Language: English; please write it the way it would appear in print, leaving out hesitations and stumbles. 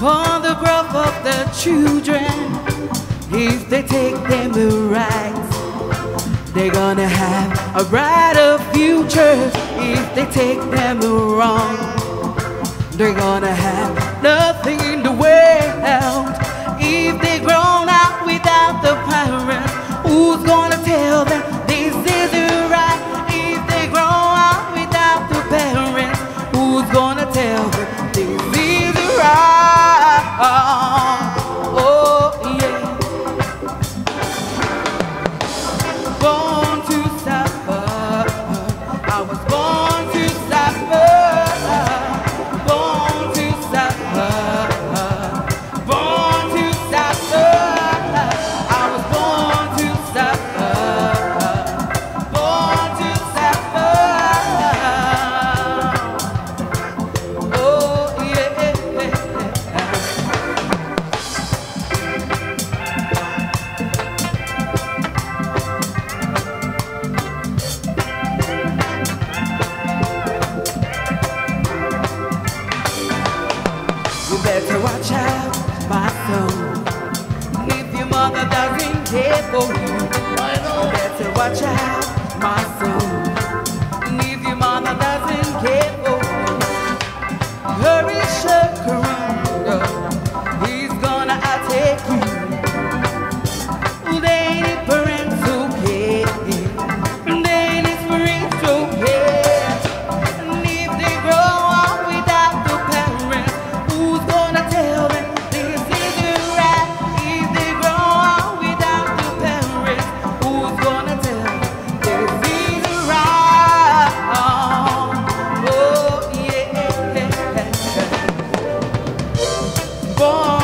for the growth of the children. If they take them the right, they're gonna have a brighter future. If they take them the wrong, they're gonna have nothing in the world. If they grown up without the parents, who's gonna tell them this isn't right? If they grow up without the parents, who's gonna tell them this isn't right? Oh yeah. Born to suffer, I was born to suffer. Born to suffer, born to suffer. I was born to suffer, born to suffer. Oh yeah. You better watch out, my son. If your mother doesn't care for you, you better watch out, my son. If your mother doesn't care for you, hurry, shake around. He's gonna take you. They need parents who care. They need parents who care. And if they grow up without the parents, who's gonna tell them this isn't right? If they grow up without the parents, who's gonna tell them this isn't right? Oh yeah. Born